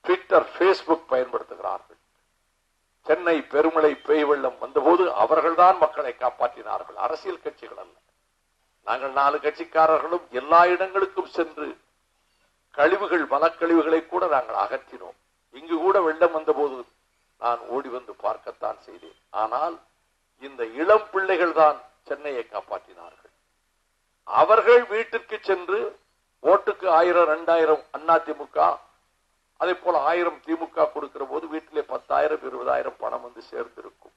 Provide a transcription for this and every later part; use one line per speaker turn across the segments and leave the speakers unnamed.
Twitter, Facebook பயன்படுத்துகிறார்கள். சென்னை பெருமழை பெய் வெள்ளம் வந்தபோது அவர்கள்தான் மக்களை காப்பாற்றினார்கள், அரசியல் கட்சிகள் அல்ல. நாங்கள் 4 கட்சிக்காரர்களும் எல்லா இடங்களுக்கும் சென்று கழிவுகள், மலக்கழிவுகளை கூட நாங்கள் அகற்றினோம். இங்கு கூட வெள்ளம் வந்தபோது நான் ஓடி வந்து பார்க்கத்தான் செய்தேன். ஆனால் இந்த இளம் பிள்ளைகள் தான் சென்னையை காப்பாற்றினார்கள். அவர்கள் வீட்டிற்கு சென்று ஓட்டுக்கு 1000, 2000 அதிமுக, அதே போல 1000 திமுக கொடுக்கிற போது வீட்டிலே 10,000, 20,000 பணம் வந்து சேர்ந்திருக்கும்.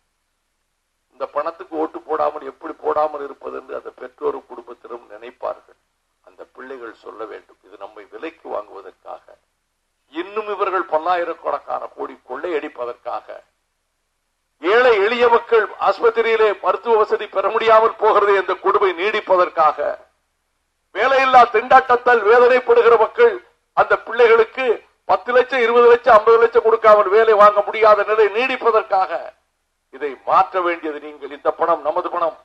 இந்த பணத்துக்கு ஓட்டு போடாமல் எப்படி போடாமல் இருப்பது என்று அந்த பெற்றோரும் குடும்பத்திலும் நினைப்பார்கள். அந்த பிள்ளைகள் சொல்ல வேண்டும், இது நம்மை விலைக்கு வாங்குவதற்காக, இன்னும் இவர்கள் பல்லாயிரக்கணக்கான கோடி கொள்ளையடிப்பதற்காக, ஏழை எளிய மக்கள் ஆஸ்பத்திரியிலே மருத்துவ வசதி பெற முடியாமல் போகிறது என்ற கொடுமை நீடிப்பதற்காக, வேலையில்லா திண்டாட்டத்தால் வேதனைப்படுகிற மக்கள் அந்த பிள்ளைகளுக்கு 10 லட்சம், 20 லட்சம், 50 லட்சம் கொடுக்காமல் வேலை வாங்க முடியாத நிலை நீடிப்பதற்காக இதை மாற்ற வேண்டியது நீங்கள். இந்த பணம் நமது பணம்,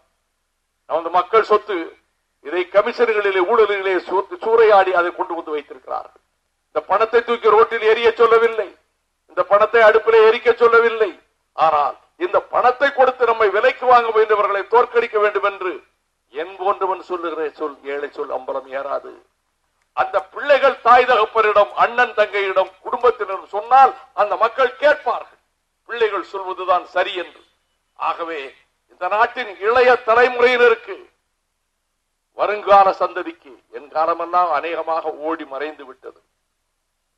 நமது மக்கள் சொத்து. இதை கமிஷன்களிலே, ஊழல்களிலே சூறையாடி அதை கொண்டு வந்து வைத்திருக்கிறார்கள். இந்த பணத்தை தூக்கி ரோட்டில் எரிய சொல்லவில்லை, இந்த பணத்தை அடுப்பிலே எரிக்க சொல்லவில்லை. ஆனால் இந்த பணத்தை கொடுத்து நம்மை விலைக்கு வாங்க வேண்டியவர்களை தோற்கடிக்க வேண்டும் என்று என் போன்றவன் சொல்லுகிற சொல், ஏழை சொல் அம்பலம் ஏறாது. அந்த பிள்ளைகள் தாய் தகப்பனிடம், அண்ணன் தங்கையிடம், குடும்பத்தினரும் சொன்னால் அந்த மக்கள் கேட்பார்கள். பிள்ளைகள் சொல்வதுதான் சரி என்று. ஆகவே இந்த நாட்டின் இளைய தலைமுறையினருக்கு, வருங்கால சந்ததிக்கு, என் காலமெல்லாம் அநேகமாக ஓடி மறைந்து விட்டது.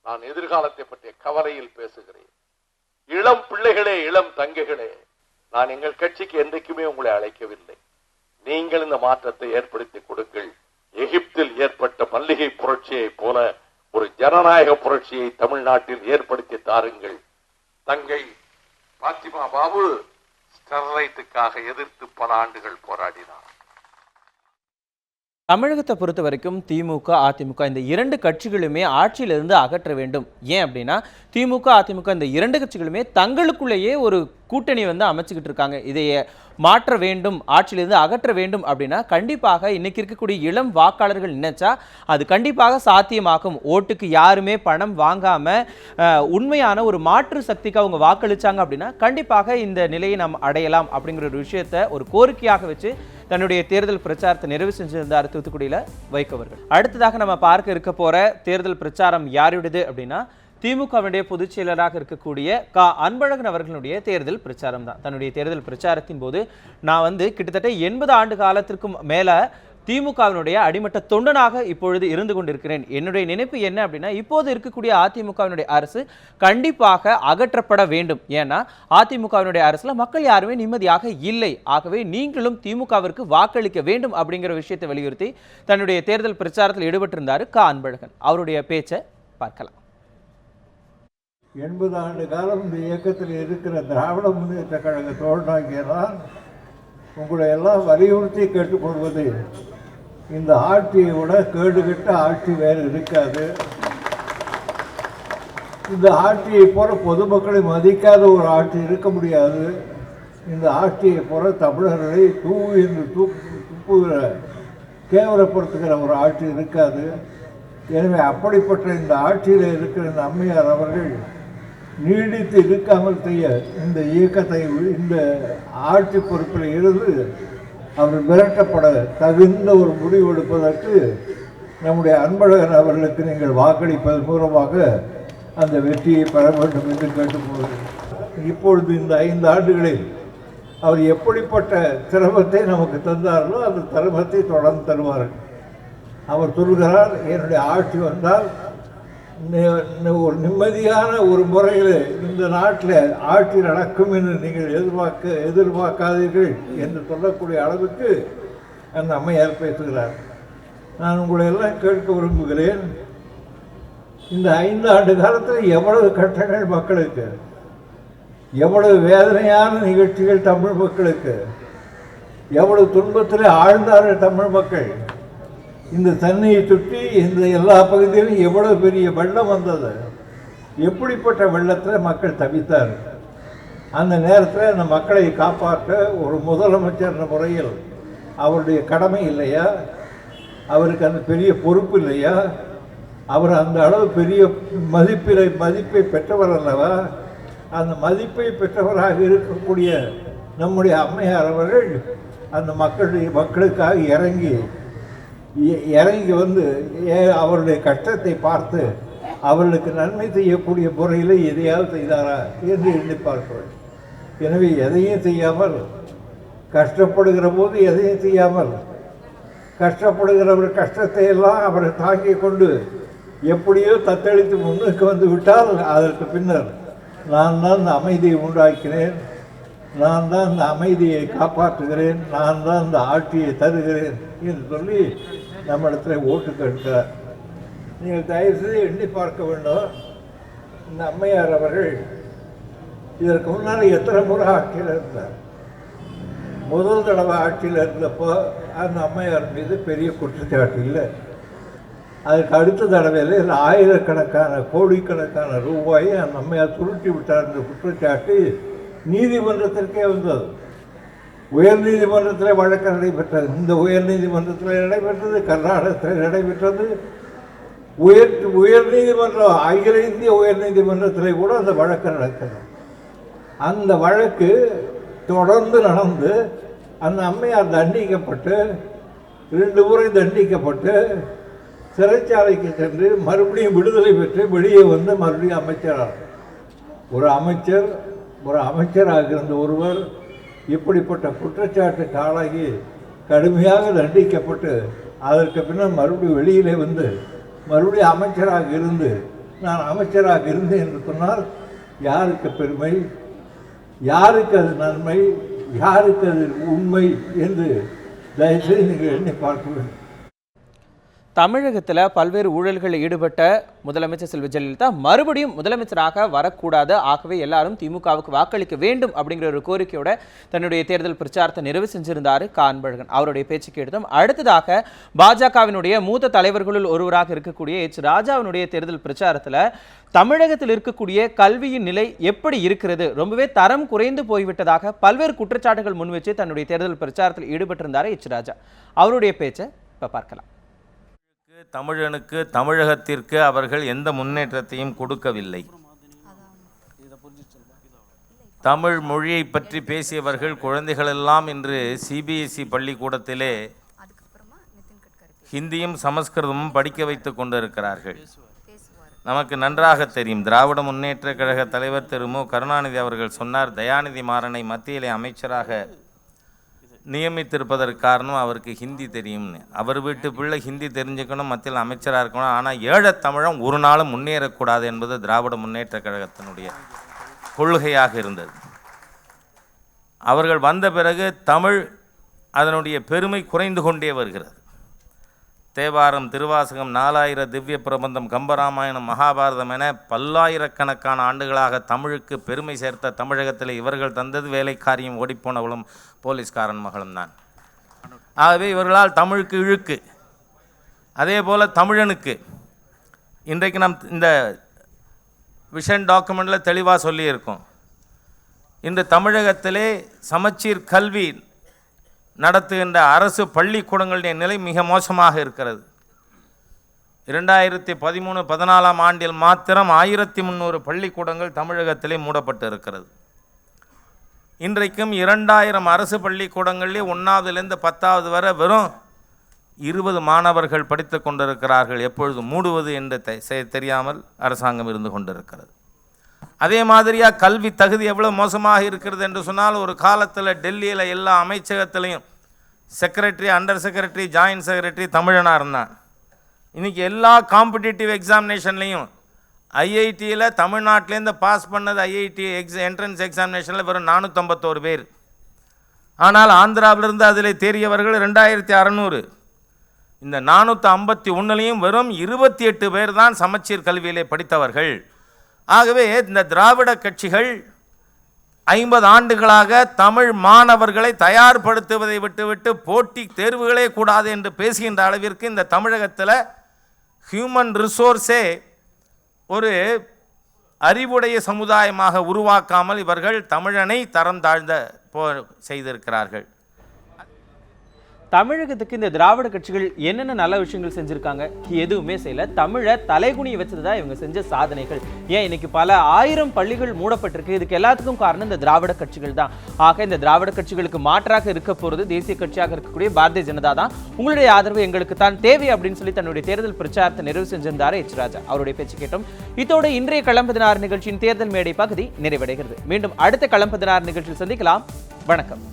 நான் எதிர்காலத்தை பற்றிய கவலையில் பேசுகிறேன். இளம் பிள்ளைகளே, இளம் தங்கைகளே, நான் எங்கள் கட்சிக்கு என்றைக்குமே உங்களை அழைக்கவில்லை. நீங்கள் இந்த மாற்றத்தை ஏற்படுத்தி கொடுங்கள். எகிப்தில் ஏற்பட்ட மல்லிகை புரட்சியை போல ஒரு ஜனநாயக புரட்சியை தமிழ்நாட்டில் ஏற்படுத்தி தாருங்கள். தங்கை பாத்திமா பாபு ஸ்டெர்லைட்டுக்காக எதிர்த்து பல ஆண்டுகள் போராடினார்.
தமிழகத்தை பொறுத்த வரைக்கும் திமுக, அதிமுக இந்த 2 கட்சிகளுமே ஆட்சியிலிருந்து அகற்ற வேண்டும். ஏன் அப்படின்னா திமுக, அதிமுக இந்த 2 கட்சிகளுமே தங்களுக்குள்ளேயே ஒரு கூட்டணி வந்து அமைச்சுக்கிட்டு இருக்காங்க. இதையே மாற்ற வேண்டும், ஆட்சியிலிருந்து அகற்ற வேண்டும் அப்படின்னா கண்டிப்பாக இன்னைக்கு இருக்கக்கூடிய இளம் வாக்காளர்கள் நினைச்சா அது கண்டிப்பாக சாத்தியமாகும். ஓட்டுக்கு யாருமே பணம் வாங்காம உண்மையான ஒரு மாற்று சக்திக்கு அவங்க வாக்களிச்சாங்க அப்படின்னா கண்டிப்பாக இந்த நிலையை நாம் அடையலாம் அப்படிங்கிற ஒரு விஷயத்தை ஒரு கோரிக்கையாக வச்சு தன்னுடைய தேர்தல் பிரச்சாரத்தை நிறைவு செஞ்சிருந்தார் தூத்துக்குடியில் வைகோ அவர்கள். அடுத்ததாக நம்ம பார்க்க இருக்க போற தேர்தல் பிரச்சாரம் யாருடையது அப்படின்னா திமுகவுடைய பொதுச் செயலராக இருக்கக்கூடிய அன்பழகன் அவர்களுடைய தேர்தல் பிரச்சாரம் தான். தன்னுடைய தேர்தல் பிரச்சாரத்தின் போது நான் வந்து கிட்டத்தட்ட 80 ஆண்டு காலத்திற்கும் மேல திமுகவினுடைய அடிமட்ட தொண்டனாக இப்பொழுது இருந்து கொண்டிருக்கிறேன். என்னுடைய நினைப்பு என்ன அப்படின்னா இப்போது இருக்கக்கூடிய அதிமுகவினுடைய அரசு கண்டிப்பாக அகற்றப்பட வேண்டும். ஏன்னா அதிமுகவினுடைய அரசுல மக்கள் யாருமே நிம்மதியாக இல்லை. ஆகவே நீங்களும் திமுகவிற்கு வாக்களிக்க வேண்டும் அப்படிங்கிற விஷயத்தை வலியுறுத்தி தன்னுடைய தேர்தல் பிரச்சாரத்தில் ஈடுபட்டிருந்தார் அன்பழகன். அவருடைய பேச்சை பார்க்கலாம்.
80 ஆண்டு காலம் இந்த இயக்கத்தில் இருக்கிற திராவிட முன்னேற்ற கழக தோழனாகியதான் உங்களை எல்லாம் வலியுறுத்தி கேட்டுக்கொள்வது, இந்த ஆட்சியை விட கேடுகட்ட ஆட்சி வேறு இருக்காது. இந்த ஆட்சியை போல பொதுமக்களை மதிக்காத ஒரு ஆட்சி இருக்க முடியாது. இந்த ஆட்சியை போல தமிழர்களை துப்புகிற கேவலப்படுத்துகிற ஒரு ஆட்சி இருக்காது. எனவே அப்படிப்பட்ட இந்த ஆட்சியில் இருக்கிற இந்த அம்மையார் அவர்கள் நீடித்து இருக்காமல் செய்ய இந்த இயக்கத்தை, இந்த ஆட்சி பொறுப்பில் இருந்து அவர் மிரட்டப்பட தகுந்த ஒரு முடிவு எடுப்பதற்கு நம்முடைய அன்பழகன் அவர்களுக்கு நீங்கள் வாக்களிப்பதன் மூலமாக அந்த வெற்றியை பெற வேண்டும் என்று கேட்டுக்கொள்கிறேன். இப்பொழுது இந்த 5 ஆண்டுகளில் அவர் எப்படிப்பட்ட சிரமத்தை நமக்கு தந்தார்களோ அந்த சிரமத்தை தொடர்ந்து தருவார்கள். அவர் சொல்கிறார், என்னுடைய ஆட்சி வந்தால் ஒரு நிம்மதியான ஒரு முறையில் இந்த நாட்டில் ஆட்சி நடக்கும் என்று நீங்கள் எதிர்பார்க்காதீர்கள் என்று சொல்லக்கூடிய அளவுக்கு அந்த அம்மையார் பேசுகிறார். நான் உங்களை எல்லாம் கேட்க விரும்புகிறேன், இந்த 5 ஆண்டு காலத்தில் எவ்வளவு கஷ்டங்கள் மக்களுக்கு, எவ்வளவு வேதனையான நிகழ்ச்சிகள் தமிழ் மக்களுக்கு, எவ்வளவு துன்பத்தில் ஆழ்ந்தார்கள் தமிழ் மக்கள். இந்த சென்னையை சுற்றி இந்த எல்லா பகுதியிலும் எவ்வளவு பெரிய வெள்ளம் வந்தது, எப்படிப்பட்ட வெள்ளத்தில் மக்கள் தவித்தார். அந்த நேரத்தில் அந்த மக்களை காப்பாற்ற ஒரு முதலமைச்சர் முறையில் அவருடைய கடமை இல்லையா? அவருக்கு அந்த பெரிய பொறுப்பு இல்லையா? அவர் அந்த அளவு பெரிய மதிப்பை பெற்றவர் அல்லவா. அந்த மதிப்பை பெற்றவராக இருக்கக்கூடிய நம்முடைய அம்மையார் அவர்கள் அந்த மக்களுக்காக இறங்கி வந்து அவருடைய கஷ்டத்தை பார்த்து அவர்களுக்கு நன்மை செய்யக்கூடிய முறையில் எதையாவது செய்தாரா என்று எண்ணி பார்க்கிறேன். எனவே எதையும் செய்யாமல், கஷ்டப்படுகிற போது எதையும் செய்யாமல், கஷ்டப்படுகிறவர் கஷ்டத்தை எல்லாம் அவரை தாங்கி கொண்டு எப்படியோ தத்தளித்து முன்னுக்கு வந்து விட்டால் அதற்கு பின்னர் நான் தான் இந்த அமைதியை உண்டாக்கினேன், நான் தான் இந்த அமைதியை காப்பாற்றுகிறேன், நான் தான் இந்த ஆட்சியை தருகிறேன் என்று சொல்லி நம்மிடத்தில் ஓட்டு கேட்கிறார். நீங்கள் தயவுசெய்து எண்ணி பார்க்க வேண்டும். இந்த அம்மையார் அவர்கள் இதற்கு முன்னால் எத்தனை முறை ஆட்சியில் இருந்தார். முதல் தடவை ஆட்சியில் இருந்தப்போ அந்த அம்மையார் மீது பெரிய குற்றச்சாட்டு இல்லை. அதுக்கு அடுத்த தடவையில் ஆயிரக்கணக்கான கோடிக்கணக்கான ரூபாயை அந்த அம்மையார் சுருட்டி விட்டார் என்ற குற்றச்சாட்டு நீதிமன்றத்திற்கே வந்தது. உயர் நீதிமன்றத்தில் வழக்கு நடைபெற்றது. இந்த உயர் நீதிமன்றத்தில் நடைபெற்றது, கர்நாடகத்தில் நடைபெற்றது, உயர் நீதிமன்றம், அகில இந்திய உயர் நீதிமன்றத்தில் கூட அந்த வழக்கு நடக்கிறது. அந்த வழக்கு தொடர்ந்து நடந்து அந்த அம்மையார் தண்டிக்கப்பட்டு 2 முறை தண்டிக்கப்பட்டு சிறைச்சாலைக்கு சென்று மறுபடியும் விடுதலை பெற்று வெளியே வந்து மறுபடியும் அமைச்சராக ஒரு அமைச்சராக இருந்த ஒருவர் இப்படிப்பட்ட குற்றச்சாட்டுக்கு ஆளாகி கடுமையாக தண்டிக்கப்பட்டு அதற்கு பின்னர் மறுபடியும் வெளியிலே வந்து மறுபடியும் அமைச்சராக இருந்து நான் அமைச்சராக இருந்தேன் என்று சொன்னால் யாருக்கு பெருமை, யாருக்கு அது நன்மை, யாருக்கு அது உண்மை என்று தயவுசெய்து நீங்கள் எண்ணி பார்க்க வேண்டும்.
தமிழகத்தில் பல்வேறு ஊழல்களில் ஈடுபட்ட முதலமைச்சர் செல்வி ஜெயலலிதா மறுபடியும் முதலமைச்சராக வரக்கூடாது, ஆகவே எல்லாரும் திமுகவுக்கு வாக்களிக்க வேண்டும் அப்படிங்கிற ஒரு கோரிக்கையோட தன்னுடைய தேர்தல் பிரச்சாரத்தை நிறைவு செஞ்சிருந்தார் அன்பழகன். அவருடைய பேச்சுக்கு எடுத்தோம். அடுத்ததாக பாஜகவினுடைய மூத்த தலைவர்களுள் ஒருவராக இருக்கக்கூடிய எச் ராஜாவினுடைய தேர்தல் பிரச்சாரத்தில் தமிழகத்தில் இருக்கக்கூடிய கல்வியின் நிலை எப்படி இருக்கிறது, ரொம்பவே தரம் குறைந்து போய்விட்டதாக பல்வேறு குற்றச்சாட்டுகள் முன்வச்சு தன்னுடைய தேர்தல் பிரச்சாரத்தில் ஈடுபட்டிருந்தார் எச் ராஜா. அவருடைய பேச்சை இப்போ பார்க்கலாம்.
தமிழனுக்கு, தமிழகத்திற்கு அவர்கள் எந்த முன்னேற்றத்தையும் கொடுக்கவில்லை. தமிழ் மொழியை பற்றி பேசியவர்கள் குழந்தைகளெல்லாம் இன்று சிபிஎஸ்இ பள்ளிக்கூடத்திலே ஹிந்தியும் சமஸ்கிருதமும் படிக்க வைத்து கொண்டிருக்கிறார்கள். நமக்கு நன்றாக தெரியும், திராவிட முன்னேற்ற கழக தலைவர் திரு மு கருணாநிதி அவர்கள் சொன்னார், தயாநிதி மாறனை மத்தியிலே அமைச்சராக நியமித்திருப்பதற்கு காரணம் அவருக்கு ஹிந்தி தெரியும்னு. அவர் வீட்டு பிள்ளை ஹிந்தி தெரிஞ்சுக்கணும், மத்தியில் அமைச்சராக இருக்கணும், ஆனால் ஈழத்தமிழம் ஒரு நாளும் முன்னேறக்கூடாது என்பது திராவிட முன்னேற்ற கழகத்தினுடைய கொள்கையாக இருந்தது. அவர்கள் வந்த பிறகு தமிழ் அதனுடைய பெருமை குறைந்து கொண்டே வருகிறது. தேவாரம், திருவாசகம், 4000 திவ்ய பிரபந்தம், கம்பராமாயணம், மகாபாரதம் என பல்லாயிரக்கணக்கான ஆண்டுகளாக தமிழுக்கு பெருமை சேர்த்த தமிழகத்தில் இவர்கள் தந்தது வேலைக்காரியும் ஓடிப்போனவளும் போலீஸ்காரன் மகளும் தான். ஆகவே இவர்களால் தமிழுக்கு இழுக்கு. அதே போல் தமிழனுக்கு இன்றைக்கு நம் இந்த விஷன் டாக்குமெண்ட்டில் தெளிவாக சொல்லியிருக்கோம். இன்று தமிழகத்திலே சமச்சீர் கல்வி நடத்துகின்ற அரசு பள்ளிக்கூடங்களுடைய நிலை மிக மோசமாக இருக்கிறது. 2013-14 ஆண்டில் மாத்திரம் 1300 பள்ளிக்கூடங்கள் தமிழகத்திலே மூடப்பட்டு இருக்கிறது. இன்றைக்கும் 2000 அரசு பள்ளிக்கூடங்களிலே 1ஆவதுலேருந்து 10ஆவது வரை வெறும் 20 மாணவர்கள் படித்து கொண்டிருக்கிறார்கள். எப்பொழுது மூடுவது என்று தெரியாமல் அரசாங்கம் இருந்து கொண்டிருக்கிறது. அதே மாதிரியாக கல்வி தகுதி எவ்வளோ மோசமாக இருக்கிறது என்று சொன்னால், ஒரு காலத்தில் டெல்லியில் எல்லா அமைச்சகத்திலையும் secretary, under secretary, joint secretary தமிழனாக இருந்தான். இன்றைக்கி எல்லா காம்படிட்டிவ் எக்ஸாமினேஷன்லேயும் ஐஐடியில் தமிழ்நாட்டிலேருந்து பாஸ் பண்ணது ஐஐடி என்ட்ரன்ஸ் எக்ஸாமினேஷனில் வெறும் 451 பேர். ஆனால் ஆந்திராவிலிருந்து அதில் தேறியவர்கள் 2600. இந்த 451லையும் வெறும் 28 பேர் தான் சமச்சீர் கல்வியிலே படித்தவர்கள். ஆகவே இந்த திராவிட கட்சிகள் 50 ஆண்டுகளாக தமிழ் மாணவர்களை தயார்படுத்துவதை விட்டுவிட்டு போட்டி தேர்வுகளே கூடாது என்று பேசுகின்ற அளவிற்கு இந்த தமிழகத்தில் ஹியூமன் ரிசோர்ஸே ஒரு அறிவுடைய சமுதாயமாக உருவாக்காமல் இவர்கள் தமிழனை தரம் தாழ்ந்த செய்திருக்கிறார்கள்.
தமிழகத்துக்கு இந்த திராவிட கட்சிகள் என்னென்ன நல்ல விஷயங்கள் செஞ்சிருக்காங்க? எதுவுமே செய்யல. தமிழை தலைகுனிய வச்சதுதான் இவங்க செஞ்ச சாதனைகள். ஏன் இன்னைக்கு பல 1000 பள்ளிகள் மூடப்பட்டிருக்கு? இதுக்கு எல்லாத்துக்கும் காரணம் இந்த திராவிட கட்சிகள் தான். ஆக இந்த திராவிட கட்சிகளுக்கு மாற்றாக இருக்க போறது தேசிய கட்சியாக இருக்கக்கூடிய பாரதிய ஜனதா தான். உங்களுடைய ஆதரவு எங்களுக்கு தான் தேவை அப்படின்னு சொல்லி தன்னுடைய தேர்தல் பிரச்சாரத்தை நிறைவு செஞ்சிருந்தாரு எச் ராஜா. அவருடைய பேச்சு கேட்டோம். இதோட இன்றைய களம் 16 நிகழ்ச்சியின் தேர்தல் மேடை பகுதி நிறைவடைகிறது. மீண்டும் அடுத்த களம் 16 நிகழ்ச்சியில் சந்திக்கலாம். வணக்கம்.